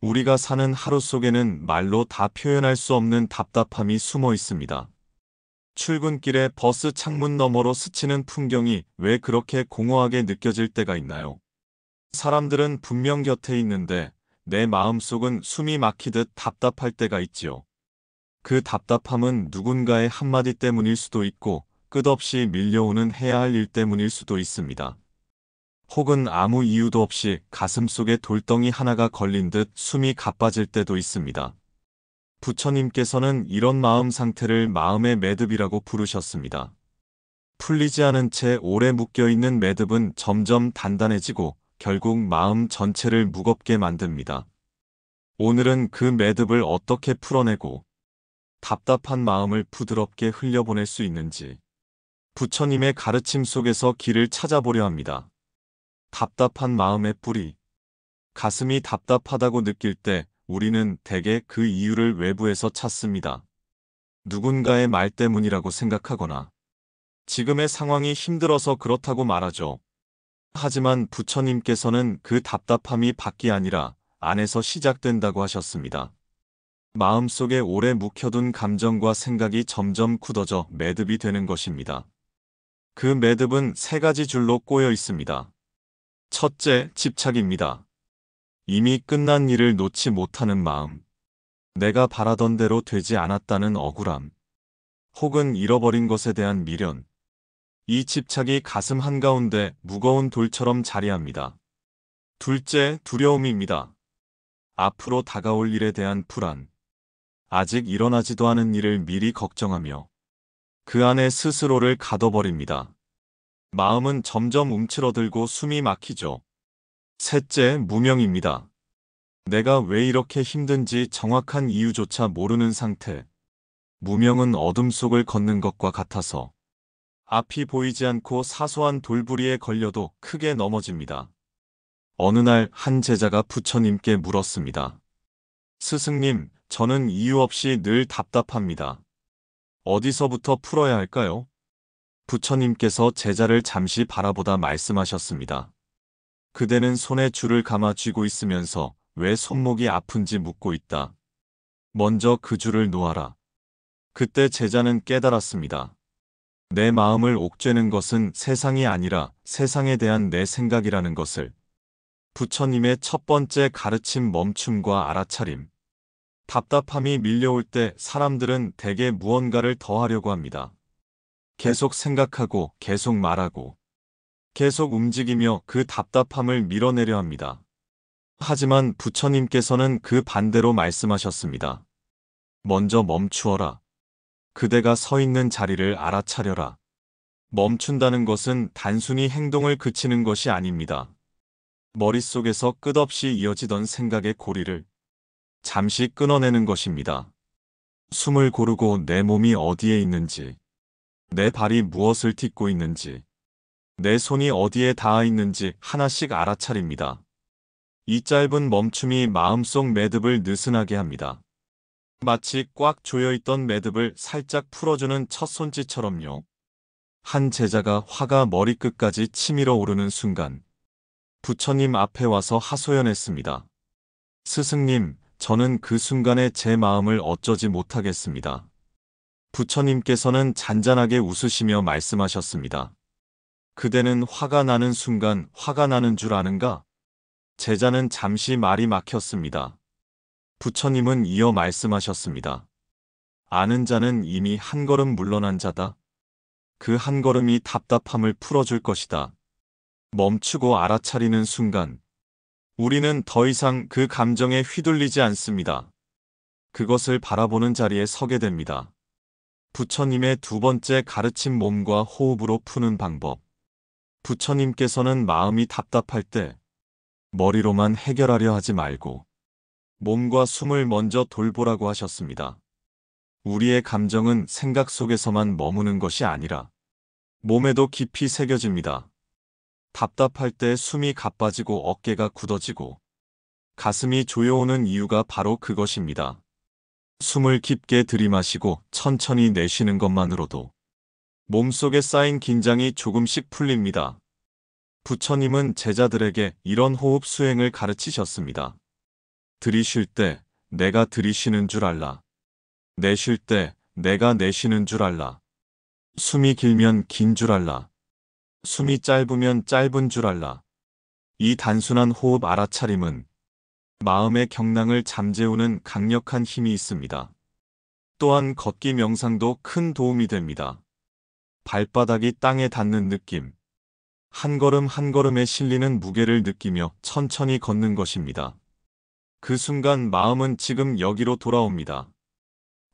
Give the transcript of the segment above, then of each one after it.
우리가 사는 하루 속에는 말로 다 표현할 수 없는 답답함이 숨어 있습니다. 출근길에 버스 창문 너머로 스치는 풍경이 왜 그렇게 공허하게 느껴질 때가 있나요? 사람들은 분명 곁에 있는데 내 마음속은 숨이 막히듯 답답할 때가 있지요. 그 답답함은 누군가의 한마디 때문일 수도 있고 끝없이 밀려오는 해야 할 일 때문일 수도 있습니다. 혹은 아무 이유도 없이 가슴속에 돌덩이 하나가 걸린 듯 숨이 가빠질 때도 있습니다. 부처님께서는 이런 마음 상태를 마음의 매듭이라고 부르셨습니다. 풀리지 않은 채 오래 묶여있는 매듭은 점점 단단해지고 결국 마음 전체를 무겁게 만듭니다. 오늘은 그 매듭을 어떻게 풀어내고 답답한 마음을 부드럽게 흘려보낼 수 있는지 부처님의 가르침 속에서 길을 찾아보려 합니다. 답답한 마음의 뿌리. 가슴이 답답하다고 느낄 때 우리는 대개 그 이유를 외부에서 찾습니다. 누군가의 말 때문이라고 생각하거나 지금의 상황이 힘들어서 그렇다고 말하죠. 하지만 부처님께서는 그 답답함이 밖이 아니라 안에서 시작된다고 하셨습니다. 마음속에 오래 묵혀둔 감정과 생각이 점점 굳어져 매듭이 되는 것입니다. 그 매듭은 세 가지 줄로 꼬여 있습니다. 첫째, 집착입니다. 이미 끝난 일을 놓지 못하는 마음. 내가 바라던 대로 되지 않았다는 억울함. 혹은 잃어버린 것에 대한 미련. 이 집착이 가슴 한가운데 무거운 돌처럼 자리합니다. 둘째, 두려움입니다. 앞으로 다가올 일에 대한 불안. 아직 일어나지도 않은 일을 미리 걱정하며 그 안에 스스로를 가둬버립니다. 마음은 점점 움츠러들고 숨이 막히죠. 셋째, 무명입니다. 내가 왜 이렇게 힘든지 정확한 이유조차 모르는 상태. 무명은 어둠 속을 걷는 것과 같아서 앞이 보이지 않고 사소한 돌부리에 걸려도 크게 넘어집니다. 어느 날 한 제자가 부처님께 물었습니다. 스승님, 저는 이유 없이 늘 답답합니다. 어디서부터 풀어야 할까요? 부처님께서 제자를 잠시 바라보다 말씀하셨습니다. 그대는 손에 줄을 감아 쥐고 있으면서 왜 손목이 아픈지 묻고 있다. 먼저 그 줄을 놓아라. 그때 제자는 깨달았습니다. 내 마음을 옥죄는 것은 세상이 아니라 세상에 대한 내 생각이라는 것을. 부처님의 첫 번째 가르침 멈춤과 알아차림. 답답함이 밀려올 때 사람들은 대개 무언가를 더 하려고 합니다. 계속 생각하고 계속 말하고 계속 움직이며 그 답답함을 밀어내려 합니다. 하지만 부처님께서는 그 반대로 말씀하셨습니다. 먼저 멈추어라. 그대가 서 있는 자리를 알아차려라. 멈춘다는 것은 단순히 행동을 그치는 것이 아닙니다. 머릿속에서 끝없이 이어지던 생각의 고리를 잠시 끊어내는 것입니다. 숨을 고르고 내 몸이 어디에 있는지, 내 발이 무엇을 딛고 있는지, 내 손이 어디에 닿아 있는지 하나씩 알아차립니다. 이 짧은 멈춤이 마음속 매듭을 느슨하게 합니다. 마치 꽉 조여있던 매듭을 살짝 풀어주는 첫 손짓처럼요. 한 제자가 화가 머리끝까지 치밀어 오르는 순간 부처님 앞에 와서 하소연했습니다. 스승님, 저는 그 순간에 제 마음을 어쩌지 못하겠습니다. 부처님께서는 잔잔하게 웃으시며 말씀하셨습니다. 그대는 화가 나는 순간 화가 나는 줄 아는가? 제자는 잠시 말이 막혔습니다. 부처님은 이어 말씀하셨습니다. 아는 자는 이미 한 걸음 물러난 자다. 그 한 걸음이 답답함을 풀어줄 것이다. 멈추고 알아차리는 순간 우리는 더 이상 그 감정에 휘둘리지 않습니다. 그것을 바라보는 자리에 서게 됩니다. 부처님의 두 번째 가르침 몸과 호흡으로 푸는 방법. 부처님께서는 마음이 답답할 때 머리로만 해결하려 하지 말고 몸과 숨을 먼저 돌보라고 하셨습니다. 우리의 감정은 생각 속에서만 머무는 것이 아니라 몸에도 깊이 새겨집니다. 답답할 때 숨이 가빠지고 어깨가 굳어지고 가슴이 조여오는 이유가 바로 그것입니다. 숨을 깊게 들이마시고 천천히 내쉬는 것만으로도 몸속에 쌓인 긴장이 조금씩 풀립니다. 부처님은 제자들에게 이런 호흡 수행을 가르치셨습니다. 들이쉴 때 내가 들이쉬는 줄 알라. 내쉴 때 내가 내쉬는 줄 알라. 숨이 길면 긴 줄 알라. 숨이 짧으면 짧은 줄 알라. 이 단순한 호흡 알아차림은 마음의 경랑을 잠재우는 강력한 힘이 있습니다. 또한 걷기 명상도 큰 도움이 됩니다. 발바닥이 땅에 닿는 느낌, 한 걸음 한 걸음에 실리는 무게를 느끼며 천천히 걷는 것입니다. 그 순간 마음은 지금 여기로 돌아옵니다.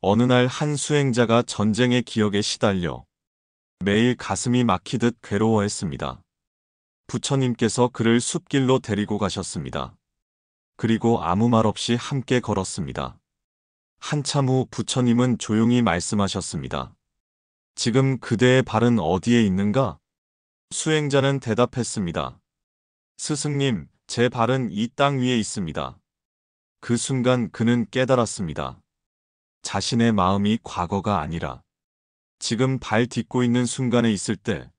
어느 날 한 수행자가 전쟁의 기억에 시달려 매일 가슴이 막히듯 괴로워했습니다. 부처님께서 그를 숲길로 데리고 가셨습니다. 그리고 아무 말 없이 함께 걸었습니다. 한참 후 부처님은 조용히 말씀하셨습니다. 지금 그대의 발은 어디에 있는가? 수행자는 대답했습니다. 스승님, 제 발은 이 땅 위에 있습니다. 그 순간 그는 깨달았습니다. 자신의 마음이 과거가 아니라 지금 발 딛고 있는 순간에 있을 때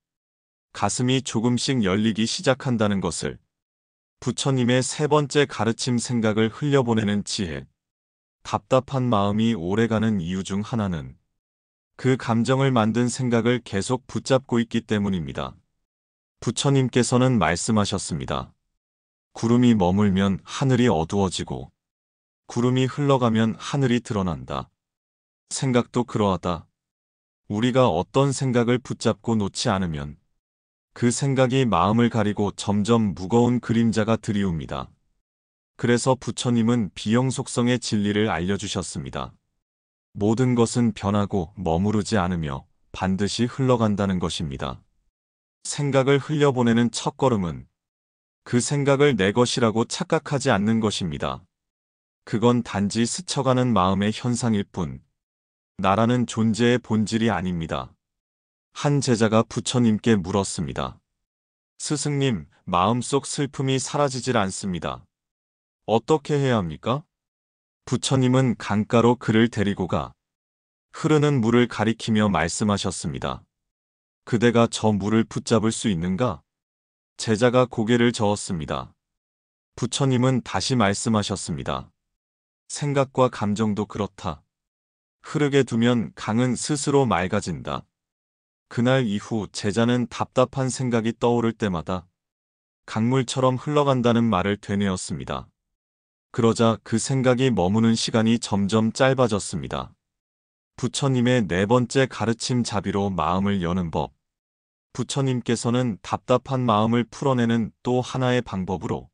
가슴이 조금씩 열리기 시작한다는 것을. 부처님의 세 번째 가르침, 생각을 흘려보내는 지혜. 답답한 마음이 오래가는 이유 중 하나는 그 감정을 만든 생각을 계속 붙잡고 있기 때문입니다. 부처님께서는 말씀하셨습니다. 구름이 머물면 하늘이 어두워지고 구름이 흘러가면 하늘이 드러난다. 생각도 그러하다. 우리가 어떤 생각을 붙잡고 놓지 않으면 그 생각이 마음을 가리고 점점 무거운 그림자가 드리웁니다. 그래서 부처님은 비영속성의 진리를 알려주셨습니다. 모든 것은 변하고 머무르지 않으며 반드시 흘러간다는 것입니다. 생각을 흘려보내는 첫걸음은 그 생각을 내 것이라고 착각하지 않는 것입니다. 그건 단지 스쳐가는 마음의 현상일 뿐, 나라는 존재의 본질이 아닙니다. 한 제자가 부처님께 물었습니다. 스승님, 마음속 슬픔이 사라지질 않습니다. 어떻게 해야 합니까? 부처님은 강가로 그를 데리고 가 흐르는 물을 가리키며 말씀하셨습니다. 그대가 저 물을 붙잡을 수 있는가? 제자가 고개를 저었습니다. 부처님은 다시 말씀하셨습니다. 생각과 감정도 그렇다. 흐르게 두면 강은 스스로 맑아진다. 그날 이후 제자는 답답한 생각이 떠오를 때마다 강물처럼 흘러간다는 말을 되뇌었습니다. 그러자 그 생각이 머무는 시간이 점점 짧아졌습니다. 부처님의 네 번째 가르침, 자비로 마음을 여는 법. 부처님께서는 답답한 마음을 풀어내는 또 하나의 방법으로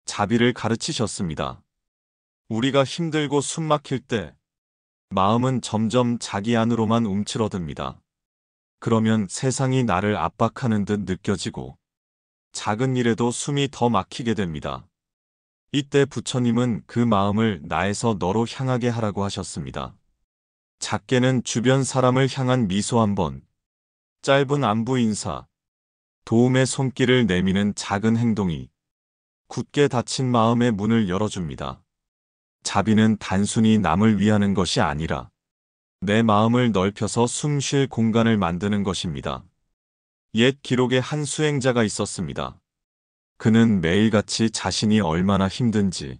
자비를 가르치셨습니다. 우리가 힘들고 숨 막힐 때 마음은 점점 자기 안으로만 움츠러듭니다. 그러면 세상이 나를 압박하는 듯 느껴지고 작은 일에도 숨이 더 막히게 됩니다. 이때 부처님은 그 마음을 나에서 너로 향하게 하라고 하셨습니다. 작게는 주변 사람을 향한 미소 한 번, 짧은 안부 인사, 도움의 손길을 내미는 작은 행동이 굳게 닫힌 마음의 문을 열어줍니다. 자비는 단순히 남을 위하는 것이 아니라 내 마음을 넓혀서 숨 쉴 공간을 만드는 것입니다. 옛 기록에 한 수행자가 있었습니다. 그는 매일같이 자신이 얼마나 힘든지,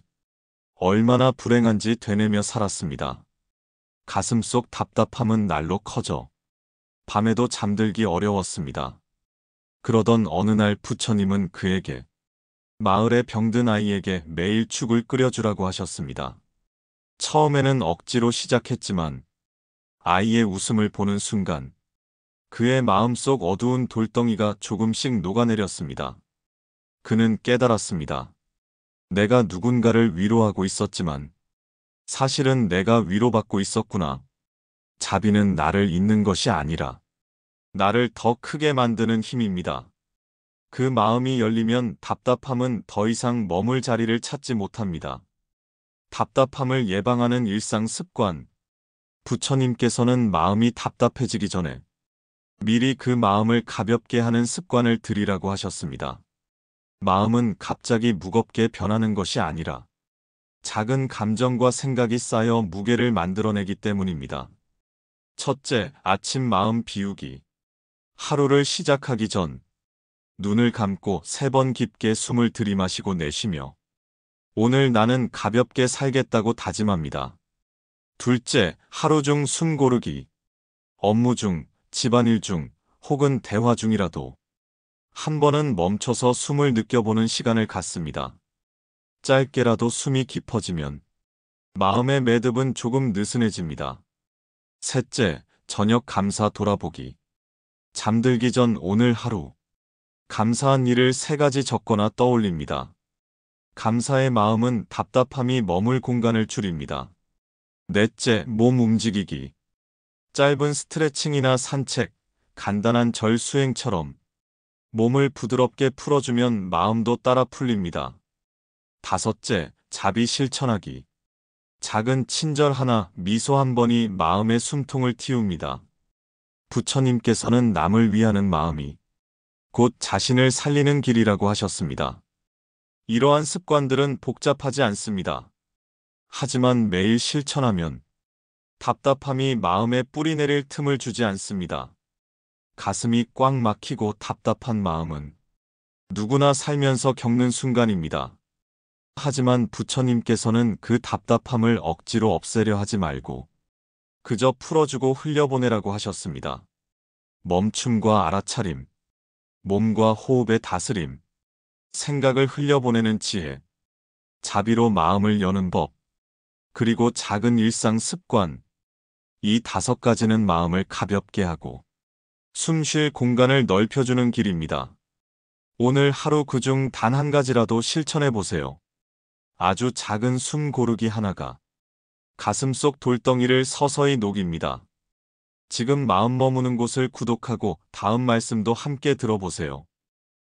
얼마나 불행한지 되뇌며 살았습니다. 가슴속 답답함은 날로 커져 밤에도 잠들기 어려웠습니다. 그러던 어느 날 부처님은 그에게 마을의 병든 아이에게 매일 죽을 끓여주라고 하셨습니다. 처음에는 억지로 시작했지만 아이의 웃음을 보는 순간 그의 마음속 어두운 돌덩이가 조금씩 녹아내렸습니다. 그는 깨달았습니다. 내가 누군가를 위로하고 있었지만 사실은 내가 위로받고 있었구나. 자비는 나를 잇는 것이 아니라 나를 더 크게 만드는 힘입니다. 그 마음이 열리면 답답함은 더 이상 머물 자리를 찾지 못합니다. 답답함을 예방하는 일상 습관. 부처님께서는 마음이 답답해지기 전에 미리 그 마음을 가볍게 하는 습관을 들이라고 하셨습니다. 마음은 갑자기 무겁게 변하는 것이 아니라 작은 감정과 생각이 쌓여 무게를 만들어내기 때문입니다. 첫째, 아침 마음 비우기. 하루를 시작하기 전 눈을 감고 3번 깊게 숨을 들이마시고 내쉬며 오늘 나는 가볍게 살겠다고 다짐합니다. 둘째, 하루 중 숨 고르기. 업무 중, 집안일 중, 혹은 대화 중이라도 한 번은 멈춰서 숨을 느껴보는 시간을 갖습니다. 짧게라도 숨이 깊어지면 마음의 매듭은 조금 느슨해집니다. 셋째, 저녁 감사 돌아보기. 잠들기 전 오늘 하루 감사한 일을 3가지 적거나 떠올립니다. 감사의 마음은 답답함이 머물 공간을 줄입니다. 넷째, 몸 움직이기. 짧은 스트레칭이나 산책, 간단한 절 수행처럼 몸을 부드럽게 풀어주면 마음도 따라 풀립니다. 다섯째, 자비 실천하기. 작은 친절 하나, 미소 한 번이 마음의 숨통을 틔웁니다. 부처님께서는 남을 위하는 마음이 곧 자신을 살리는 길이라고 하셨습니다. 이러한 습관들은 복잡하지 않습니다. 하지만 매일 실천하면 답답함이 마음에 뿌리내릴 틈을 주지 않습니다. 가슴이 꽉 막히고 답답한 마음은 누구나 살면서 겪는 순간입니다. 하지만 부처님께서는 그 답답함을 억지로 없애려 하지 말고 그저 풀어주고 흘려보내라고 하셨습니다. 멈춤과 알아차림, 몸과 호흡의 다스림, 생각을 흘려보내는 지혜, 자비로 마음을 여는 법, 그리고 작은 일상 습관, 이 5가지는 마음을 가볍게 하고 숨 쉴 공간을 넓혀주는 길입니다. 오늘 하루 그중 단 한 가지라도 실천해 보세요. 아주 작은 숨 고르기 하나가 가슴속 돌덩이를 서서히 녹입니다. 지금 마음 머무는 곳을 구독하고 다음 말씀도 함께 들어보세요.